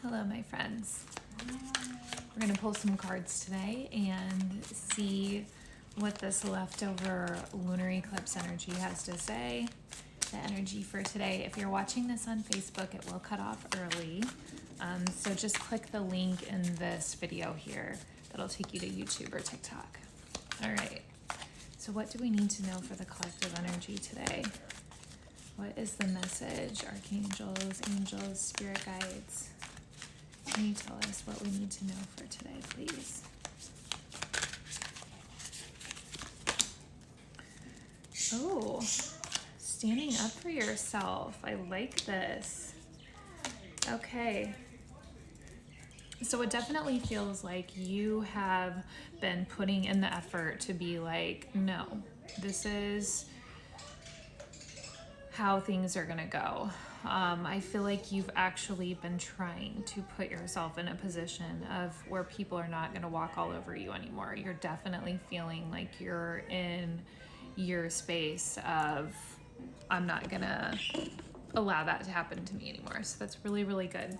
Hello, my friends. We're going to pull some cards today and see what this leftover lunar eclipse energy has to say. The energy for today, if you're watching this on Facebook, it will cut off early. So just click the link in this video here. That'll take you to YouTube or TikTok. All right. So what do we need to know for the collective energy today? What is the message? Archangels, angels, spirit guides. Can you tell us what we need to know for today, please? Oh, standing up for yourself. I like this. Okay. So it definitely feels like you have been putting in the effort to be like, no, this is how things are gonna go. I feel like you've actually been trying to put yourself in a position of where people are not gonna walk all over you anymore. You're definitely feeling like you're in your space of, I'm not gonna allow that to happen to me anymore. So that's really, really good.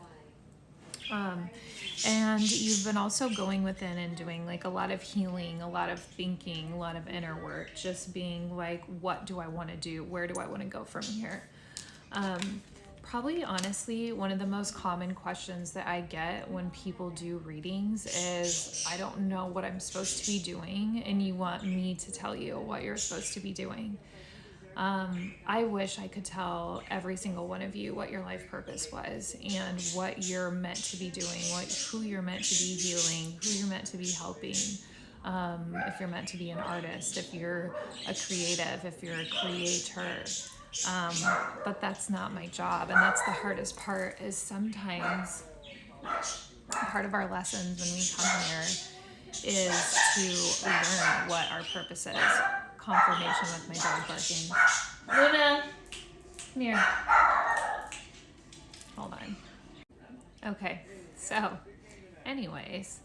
And you've been also going within and doing like a lot of healing, a lot of thinking, a lot of inner work, just being like, what do I want to do? Where do I want to go from here? Probably honestly, one of the most common questions that I get when people do readings is, I don't know what I'm supposed to be doing, and you want me to tell you what you're supposed to be doing. I wish I could tell every single one of you what your life purpose was and what you're meant to be doing, who you're meant to be healing, who you're meant to be helping. If you're meant to be an artist, if you're a creative, if you're a creator. But that's not my job. And that's the hardest part, is sometimes part of our lessons when we come here is to learn what our purpose is. Confirmation with my dog barking. Luna, come here. Hold on. Okay, so anyways,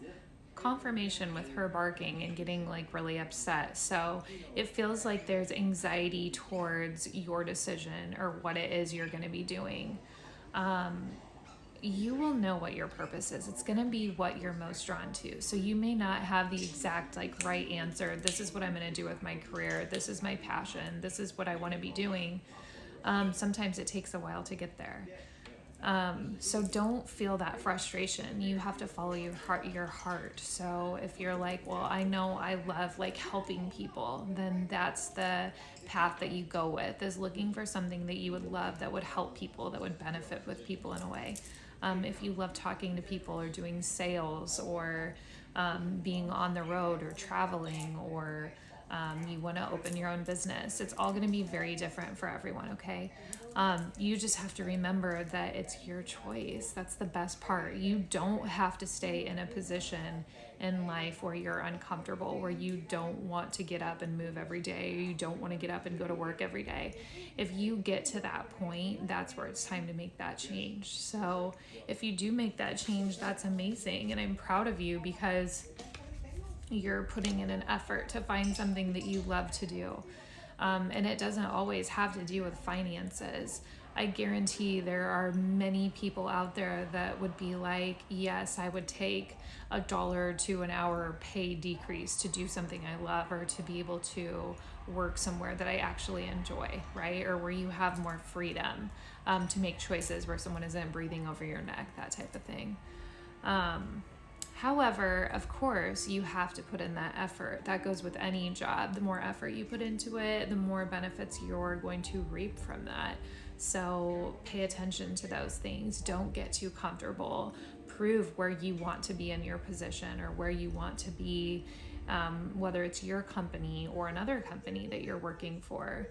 confirmation with her barking and getting like really upset. So it feels like there's anxiety towards your decision or what it is you're going to be doing. You will know what your purpose is. It's going to be what you're most drawn to. So you may not have the exact like right answer. This is what I'm going to do with my career. This is my passion. This is what I want to be doing. Sometimes it takes a while to get there. So don't feel that frustration. You have to follow your heart. So if you're like, well, I know I love like helping people, then that's the path that you go with, is looking for something that you would love, that would help people, that would benefit with people in a way. If you love talking to people or doing sales or being on the road or traveling, or you want to open your own business, it's all going to be very different for everyone, okay? You just have to remember that it's your choice. That's the best part. You don't have to stay in a position in life where you're uncomfortable, where you don't want to get up and move every day, or you don't want to get up and go to work every day. If you get to that point, that's where it's time to make that change. So if you do make that change, that's amazing. And I'm proud of you, because you're putting in an effort to find something that you love to do. And it doesn't always have to do with finances. I guarantee there are many people out there that would be like, yes, I would take $1 to an hour pay decrease to do something I love, or to be able to work somewhere that I actually enjoy, right? Or where you have more freedom to make choices, where someone isn't breathing over your neck, that type of thing. However, of course, you have to put in that effort. That goes with any job. The more effort you put into it, the more benefits you're going to reap from that. So pay attention to those things. Don't get too comfortable. Prove where you want to be in your position, or where you want to be, whether it's your company or another company that you're working for.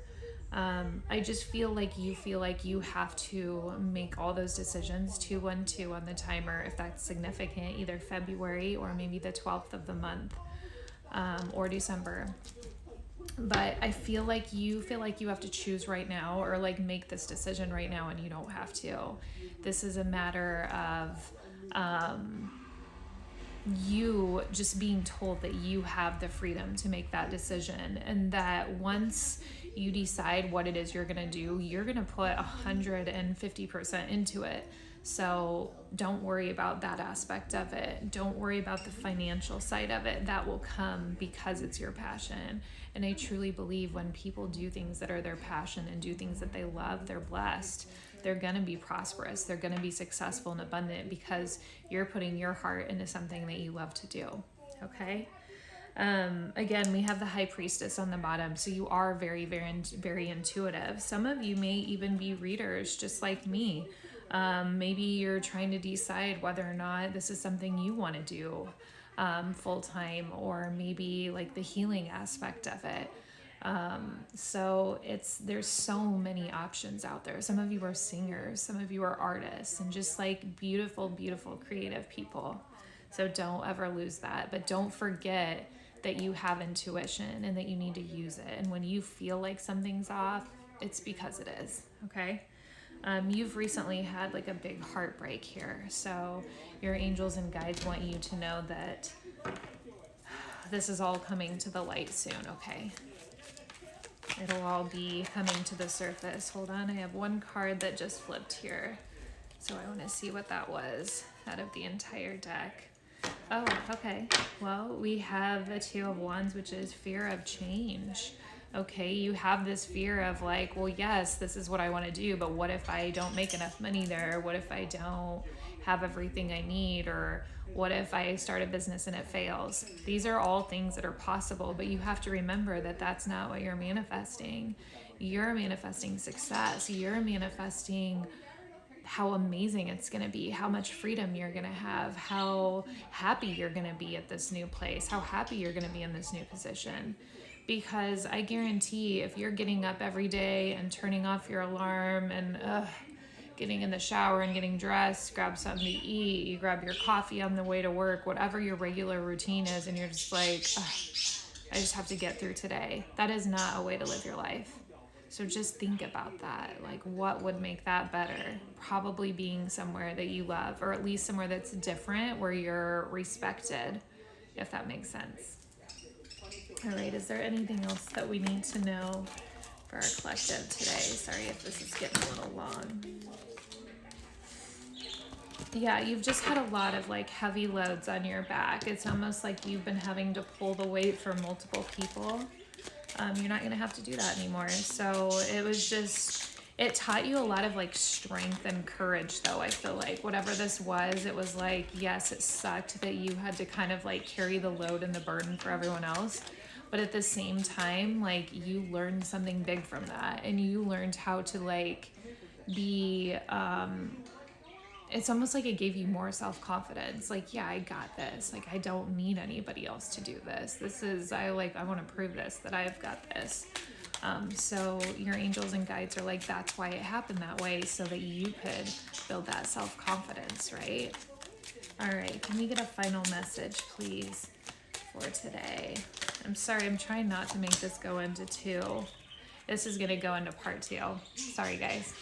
I just feel like you have to make all those decisions 2-1-2 on the timer, if that's significant, either February or maybe the 12th of the month, or December. But I feel like you have to choose right now, or like make this decision right now, and you don't have to. This is a matter of you just being told that you have the freedom to make that decision, and that once you decide what it is you're going to do, you're going to put 150% into it. So don't worry about that aspect of it. Don't worry about the financial side of it. That will come because it's your passion. And I truly believe when people do things that are their passion and do things that they love, they're blessed. They're going to be prosperous. They're going to be successful and abundant because you're putting your heart into something that you love to do. Okay? Again, we have the High Priestess on the bottom, so you are very, very, very intuitive. Some of you may even be readers, just like me. Maybe you're trying to decide whether or not this is something you want to do full time, or maybe like the healing aspect of it. So there's so many options out there. Some of you are singers, some of you are artists, and just like beautiful, beautiful, creative people. So don't ever lose that, but don't forget that you have intuition and that you need to use it. And when you feel like something's off, it's because it is, okay? You've recently had like a big heartbreak here. So your angels and guides want you to know that this is all coming to the light soon, okay? It'll all be coming to the surface. Hold on, I have one card that just flipped here. So I want to see what that was out of the entire deck. Oh, okay. Well, we have a Two of Wands, which is fear of change. Okay, you have this fear of like, well, yes, this is what I want to do, but what if I don't make enough money there? What if I don't have everything I need? Or what if I start a business and it fails? These are all things that are possible, but you have to remember that that's not what you're manifesting. You're manifesting success. You're manifesting how amazing it's going to be, how much freedom you're going to have, how happy you're going to be at this new place, how happy you're going to be in this new position. Because I guarantee if you're getting up every day and turning off your alarm and getting in the shower and getting dressed, grab something to eat, you grab your coffee on the way to work, whatever your regular routine is, and you're just like, I just have to get through today. That is not a way to live your life. So just think about that. Like, what would make that better? Probably being somewhere that you love, or at least somewhere that's different, where you're respected, if that makes sense. All right, is there anything else that we need to know for our collective today? Sorry if this is getting a little long. Yeah, you've just had a lot of like heavy loads on your back. It's almost like you've been having to pull the weight for multiple people. You're not going to have to do that anymore. So it taught you a lot of like strength and courage, though. I feel like whatever this was, it was like, yes, it sucked that you had to kind of like carry the load and the burden for everyone else. But at the same time, like, you learned something big from that, and you learned how to like be, it's almost like it gave you more self-confidence. Like, yeah, I got this. Like, I don't need anybody else to do this. I want to prove this, that I've got this. So your angels and guides are like, that's why it happened that way, so that you could build that self-confidence, right? All right, can we get a final message, please, for today? I'm sorry, I'm trying not to make this go into two. This is going to go into part two. Sorry, guys.